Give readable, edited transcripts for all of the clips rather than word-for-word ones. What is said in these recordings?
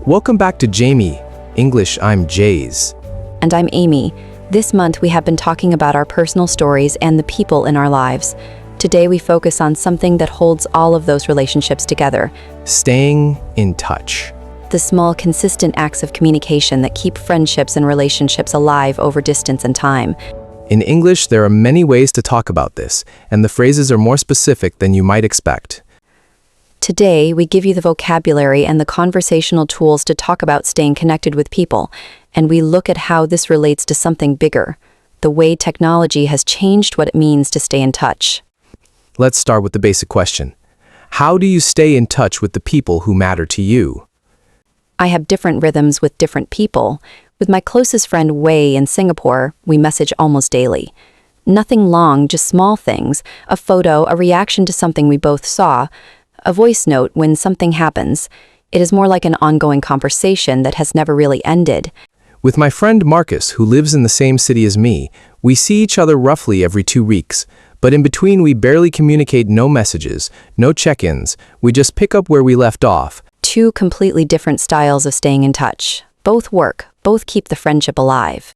Welcome back to Jamyy. English, I'm Jayz. And I'm Amy. This month we have been talking about our personal stories and the people in our lives. Today we focus on something that holds all of those relationships together. Staying in touch. The small, consistent acts of communication that keep friendships and relationships alive over distance and time. In English, there are many ways to talk about this, and the phrases are more specific than you might expect. Today, we give you the vocabulary and the conversational tools to talk about staying connected with people, and we look at how this relates to something bigger, the way technology has changed what it means to stay in touch. Let's start with the basic question. How do you stay in touch with the people who matter to you? I have different rhythms with different people. With my closest friend Wei in Singapore, we message almost daily. Nothing long, just small things, a photo, a reaction to something we both saw, a voice note when something happens. It is more like an ongoing conversation that has never really ended. With my friend Marcus, who lives in the same city as me, we see each other roughly every 2 weeks, but in between we barely communicate, no messages, no check-ins, we just pick up where we left off. Two completely different styles of staying in touch. Both work, both keep the friendship alive.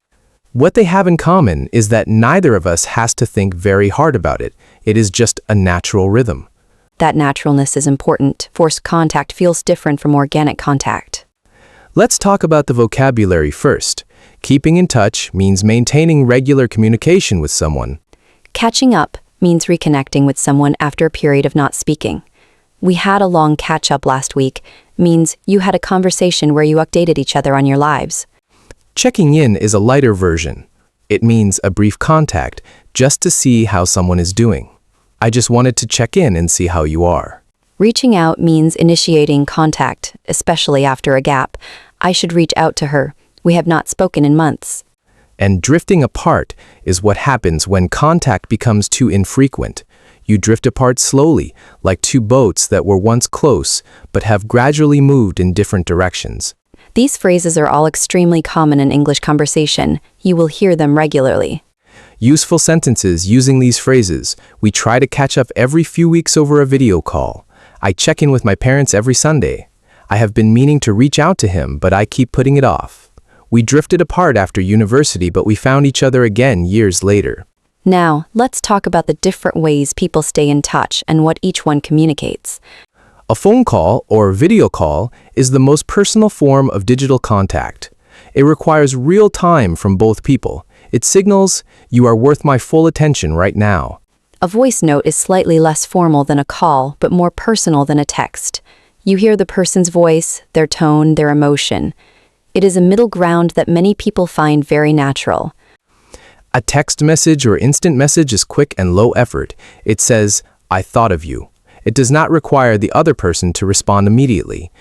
What they have in common is that neither of us has to think very hard about it. It is just a natural rhythm. That naturalness is important. Forced contact feels different from organic contact. Let's talk about the vocabulary first. Keeping in touch means maintaining regular communication with someone. Catching up means reconnecting with someone after a period of not speaking. We had a long catch-up last week means you had a conversation where you updated each other on your lives. Checking in is a lighter version. It means a brief contact just to see how someone is doing. I just wanted to check in and see how you are. Reaching out means initiating contact, especially after a gap. I should reach out to her. We have not spoken in months. And drifting apart is what happens when contact becomes too infrequent. You drift apart slowly, like two boats that were once close, but have gradually moved in different directions. These phrases are all extremely common in English conversation. You will hear them regularly. Useful sentences using these phrases. We try to catch up every few weeks over a video call. I check in with my parents every Sunday. I have been meaning to reach out to him, but I keep putting it off. We drifted apart after university, but we found each other again years later. Now, let's talk about the different ways people stay in touch and what each one communicates. A phone call or video call is the most personal form of digital contact. It requires real time from both people. It signals, you are worth my full attention right now. A voice note is slightly less formal than a call, but more personal than a text. You hear the person's voice, their tone, their emotion. It is a middle ground that many people find very natural. A text message or instant message is quick and low effort. It says, I thought of you. It does not require the other person to respond immediately.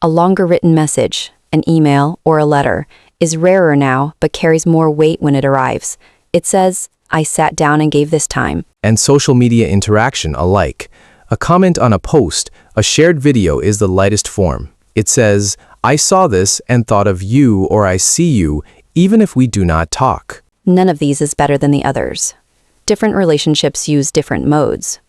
A longer written message, an email or a letter, is rarer now but carries more weight when it arrives. It says, I sat down and gave this time. And social media interaction alike. A comment on a post, a shared video is the lightest form. It says, I saw this and thought of you, or I see you, even if we do not talk. None of these is better than the others. Different relationships use different modes.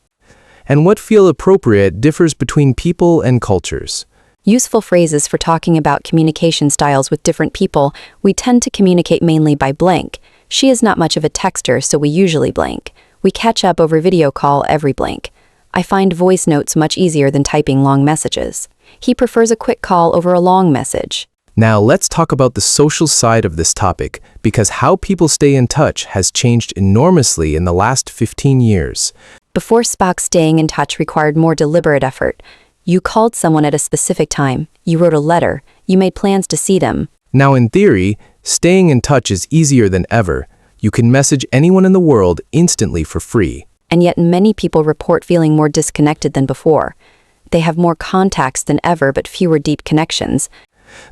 And what feel appropriate differs between people and cultures. Useful phrases for talking about communication styles with different people. We tend to communicate mainly by blank. She is not much of a texter, so we usually blank. We catch up over video call every blank. I find voice notes much easier than typing long messages. He prefers a quick call over a long message. Now let's talk about the social side of this topic, because how people stay in touch has changed enormously in the last 15 years. Before Spock, staying in touch required more deliberate effort. You called someone at a specific time, you wrote a letter, you made plans to see them. Now in theory, staying in touch is easier than ever. You can message anyone in the world instantly for free. And yet many people report feeling more disconnected than before. They have more contacts than ever but fewer deep connections.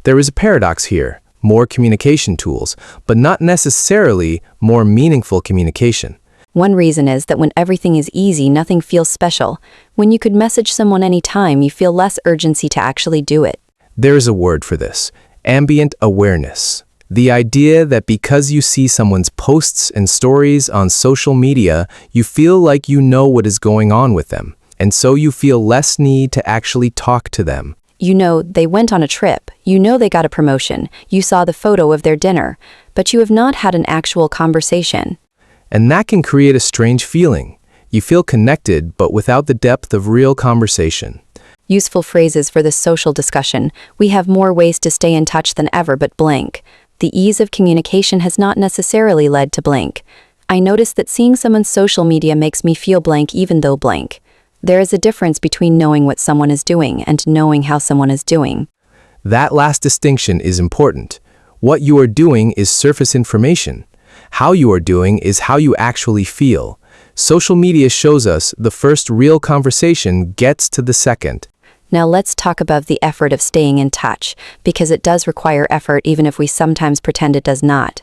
There is a paradox here. More communication tools, but not necessarily more meaningful communication. One reason is that when everything is easy, nothing feels special. When you could message someone anytime, you feel less urgency to actually do it. There is a word for this, ambient awareness. The idea that because you see someone's posts and stories on social media, you feel like you know what is going on with them, and so you feel less need to actually talk to them. You know they went on a trip, you know they got a promotion, you saw the photo of their dinner, but you have not had an actual conversation. And that can create a strange feeling. You feel connected, but without the depth of real conversation. Useful phrases for this social discussion. We have more ways to stay in touch than ever, but blank. The ease of communication has not necessarily led to blank. I notice that seeing someone's social media makes me feel blank even though blank. There is a difference between knowing what someone is doing and knowing how someone is doing. That last distinction is important. What you are doing is surface information. How you are doing is how you actually feel. Social media shows us the first real conversation gets to the second. Now let's talk about the effort of staying in touch, because it does require effort even if we sometimes pretend it does not.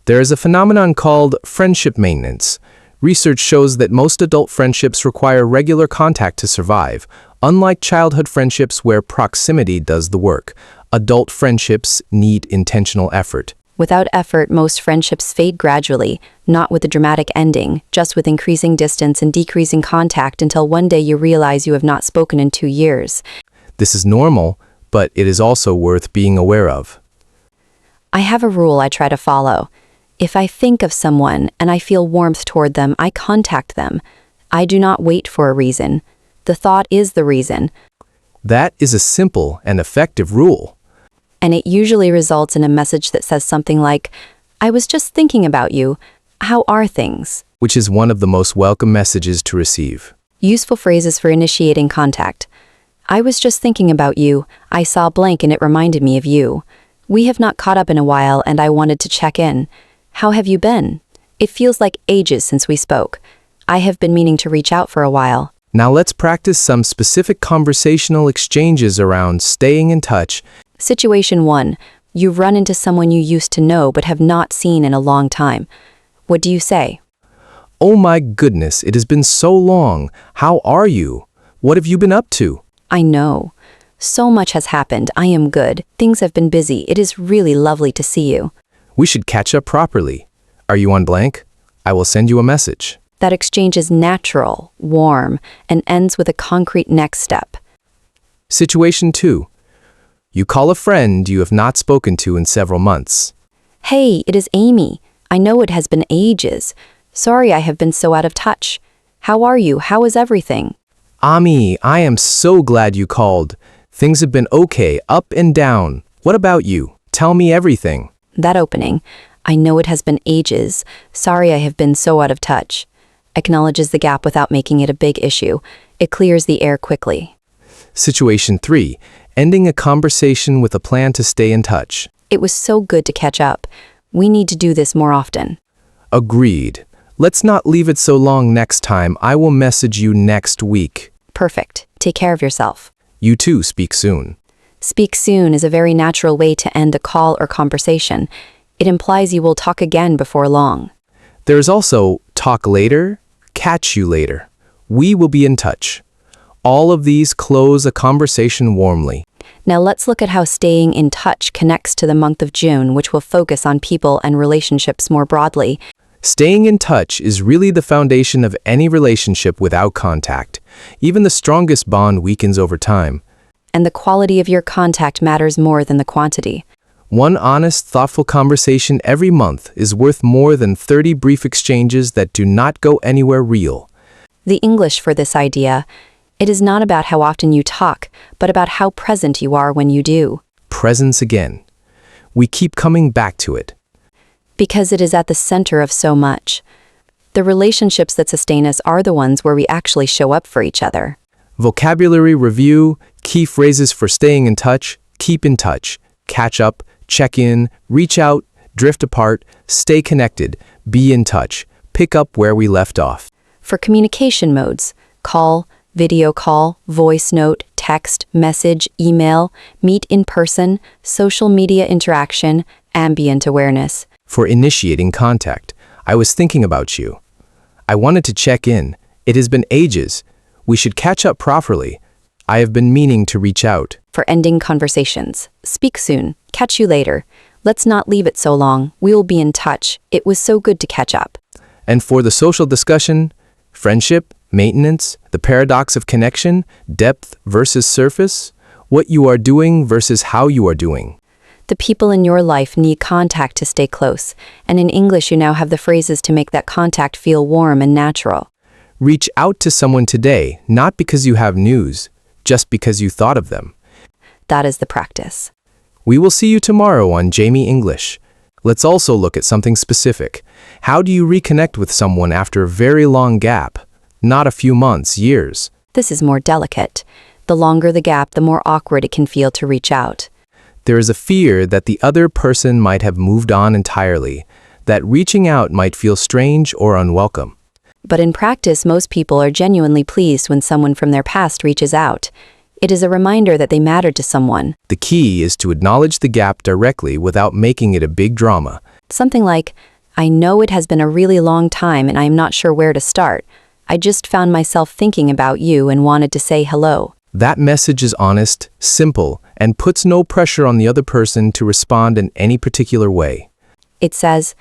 There is a phenomenon called friendship maintenance. Research shows that most adult friendships require regular contact to survive. Unlike childhood friendships where proximity does the work, adult friendships need intentional effort. Without effort, most friendships fade gradually, not with a dramatic ending, just with increasing distance and decreasing contact until one day you realize you have not spoken in 2 years. This is normal, but it is also worth being aware of. I have a rule I try to follow. If I think of someone and I feel warmth toward them, I contact them. I do not wait for a reason. The thought is the reason. That is a simple and effective rule. And it usually results in a message that says something like, "I was just thinking about you. How are things?" Which is one of the most welcome messages to receive. Useful phrases for initiating contact. "I was just thinking about you. I saw blank and it reminded me of you. We have not caught up in a while and I wanted to check in. How have you been? It feels like ages since we spoke. I have been meaning to reach out for a while." Now let's practice some specific conversational exchanges around staying in touch. Situation 1. You've run into someone you used to know but have not seen in a long time. What do you say? "Oh my goodness, it has been so long. How are you? What have you been up to?" "I know. So much has happened. I am good. Things have been busy. It is really lovely to see you." "We should catch up properly. Are you on blank? I will send you a message." That exchange is natural, warm, and ends with a concrete next step. Situation 2. You call a friend you have not spoken to in several months. "Hey, it is Amy. I know it has been ages. Sorry I have been so out of touch. How are you? How is everything?" "Ami, I am so glad you called. Things have been okay, up and down. What about you? Tell me everything." That opening, "I know it has been ages. Sorry I have been so out of touch," acknowledges the gap without making it a big issue. It clears the air quickly. Situation 3. Ending a conversation with a plan to stay in touch. "It was so good to catch up. We need to do this more often." Agreed. Let's not leave it so long next time. I will message you next week. Perfect. Take care of yourself. You too, speak soon. Speak soon is a very natural way to end a call or conversation. It implies you will talk again before long. There is also talk later, catch you later. We will be in touch. All of these close a conversation warmly. Now let's look at how staying in touch connects to the month of June, which will focus on people and relationships more broadly. Staying in touch is really the foundation of any relationship without contact. Even the strongest bond weakens over time. And the quality of your contact matters more than the quantity. One honest, thoughtful conversation every month is worth more than 30 brief exchanges that do not go anywhere real. The English for this idea: it is not about how often you talk, but about how present you are when you do. Presence again. We keep coming back to it. Because it is at the center of so much. The relationships that sustain us are the ones where we actually show up for each other. Vocabulary review, key phrases for staying in touch: keep in touch, catch up, check in, reach out, drift apart, stay connected, be in touch, pick up where we left off. For communication modes: call, video call, voice note, text, message, email, meet in person, social media interaction, ambient awareness. For initiating contact: I was thinking about you. I wanted to check in. It has been ages. We should catch up properly. I have been meaning to reach out. For ending conversations: speak soon, catch you later. Let's not leave it so long. We will be in touch. It was so good to catch up. And for the social discussion: friendship, maintenance, the paradox of connection, depth versus surface. What you are doing versus how you are doing. The people in your life need contact to stay close, and in English you now have the phrases to make that contact feel warm and natural. Reach out to someone today, not because you have news, just because you thought of them. That is the practice. We will see you tomorrow on Jamyy English. Let's also look at something specific. How do you reconnect with someone after a very long gap? Not a few months, years. This is more delicate. The longer the gap, the more awkward it can feel to reach out. There is a fear that the other person might have moved on entirely, that reaching out might feel strange or unwelcome. But in practice, most people are genuinely pleased when someone from their past reaches out. It is a reminder that they mattered to someone. The key is to acknowledge the gap directly without making it a big drama. Something like, I know it has been a really long time and I am not sure where to start. I just found myself thinking about you and wanted to say hello. That message is honest, simple, and puts no pressure on the other person to respond in any particular way. It says,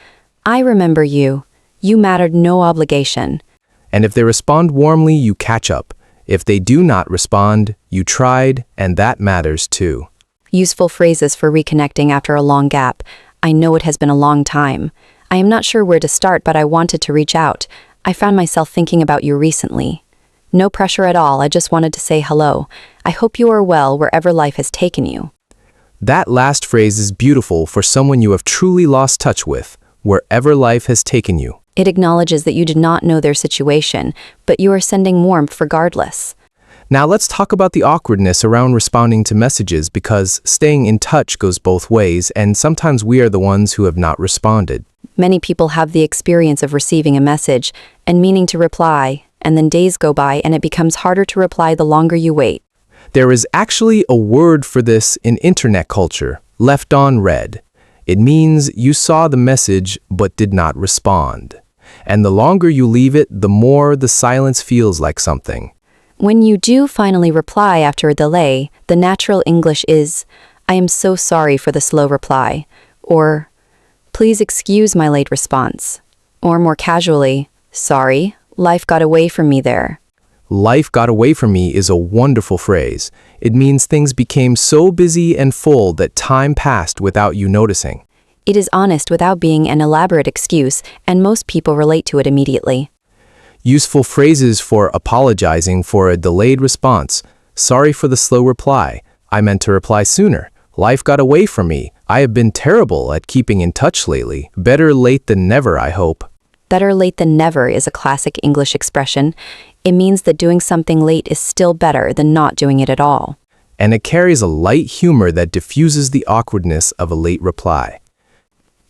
I remember you. You mattered, no obligation. And if they respond warmly, you catch up. If they do not respond, you tried, and that matters too. Useful phrases for reconnecting after a long gap. I know it has been a long time. I am not sure where to start, but I wanted to reach out. I found myself thinking about you recently. No pressure at all, I just wanted to say hello. I hope you are well wherever life has taken you. That last phrase is beautiful for someone you have truly lost touch with, wherever life has taken you. It acknowledges that you did not know their situation, but you are sending warmth regardless. Now let's talk about the awkwardness around responding to messages, because staying in touch goes both ways, and sometimes we are the ones who have not responded. Many people have the experience of receiving a message and meaning to reply, and then days go by and it becomes harder to reply the longer you wait. There is actually a word for this in internet culture, left on read. It means you saw the message but did not respond. And the longer you leave it, the more the silence feels like something. When you do finally reply after a delay, the natural English is, I am so sorry for the slow reply, or please excuse my late response, or more casually, sorry, life got away from me there. Life got away from me is a wonderful phrase. It means things became so busy and full that time passed without you noticing. It is honest without being an elaborate excuse, and most people relate to it immediately. Useful phrases for apologizing for a delayed response. Sorry for the slow reply. I meant to reply sooner. Life got away from me. I have been terrible at keeping in touch lately. Better late than never, I hope. Better late than never is a classic English expression. It means that doing something late is still better than not doing it at all. And it carries a light humor that diffuses the awkwardness of a late reply.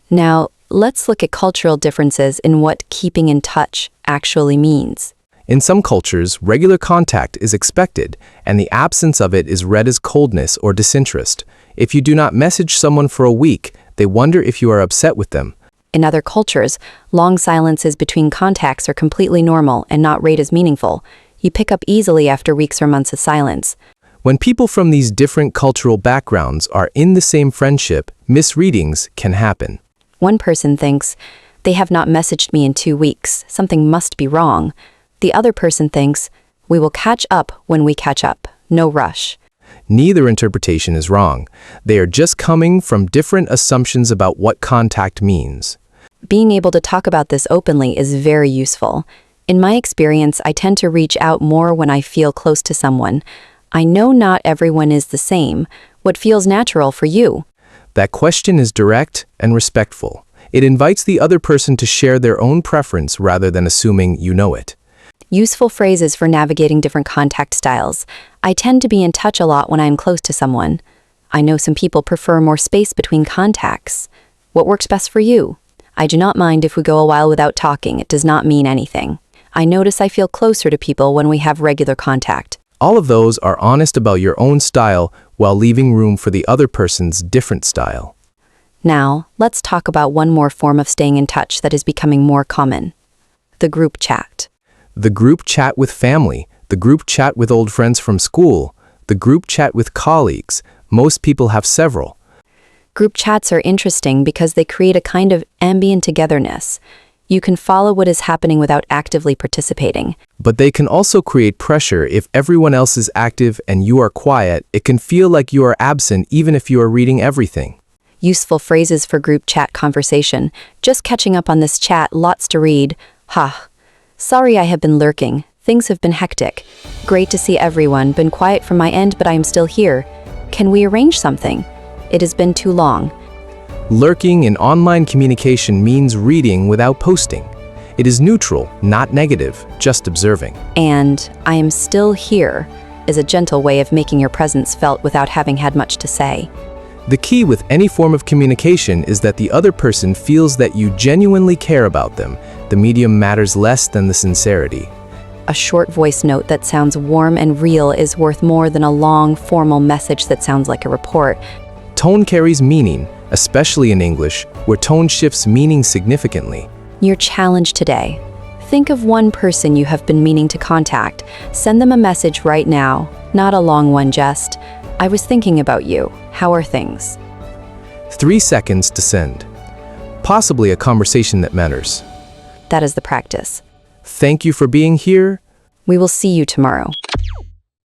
Now, let's look at cultural differences in what keeping in touch actually means. In some cultures, regular contact is expected, and the absence of it is read as coldness or disinterest. If you do not message someone for a week, they wonder if you are upset with them. In other cultures, long silences between contacts are completely normal and not rated as meaningful. You pick up easily after weeks or months of silence. When people from these different cultural backgrounds are in the same friendship, misreadings can happen. One person thinks, they have not messaged me in 2 weeks, something must be wrong. The other person thinks, we will catch up when we catch up, no rush. Neither interpretation is wrong. They are just coming from different assumptions about what contact means. Being able to talk about this openly is very useful. In my experience, I tend to reach out more when I feel close to someone. I know not everyone is the same. What feels natural for you? That question is direct and respectful. It invites the other person to share their own preference rather than assuming you know it. Useful phrases for navigating different contact styles. I tend to be in touch a lot when I am close to someone. I know some people prefer more space between contacts. What works best for you? I do not mind if we go a while without talking. It does not mean anything. I notice I feel closer to people when we have regular contact. All of those are honest about your own style while leaving room for the other person's different style. Now, let's talk about one more form of staying in touch that is becoming more common. The group chat. The group chat with family, the group chat with old friends from school, the group chat with colleagues. Most people have several. Group chats are interesting because they create a kind of ambient togetherness. You can follow what is happening without actively participating. But they can also create pressure if everyone else is active and you are quiet. It can feel like you are absent even if you are reading everything. Useful phrases for group chat conversation. Just catching up on this chat, lots to read. Ha. Sorry I have been lurking. Things have been hectic. Great to see everyone. Been quiet from my end, but I am still here. Can we arrange something? It has been too long. Lurking in online communication means reading without posting. It is neutral, not negative, just observing. And I am still here is a gentle way of making your presence felt without having had much to say. The key with any form of communication is that the other person feels that you genuinely care about them. The medium matters less than the sincerity. A short voice note that sounds warm and real is worth more than a long, formal message that sounds like a report. Tone carries meaning, especially in English, where tone shifts meaning significantly. Your challenge today. Think of one person you have been meaning to contact. Send them a message right now, not a long one just, I was thinking about you. How are things? 3 seconds to send. Possibly a conversation that matters. That is the practice. Thank you for being here. We will see you tomorrow.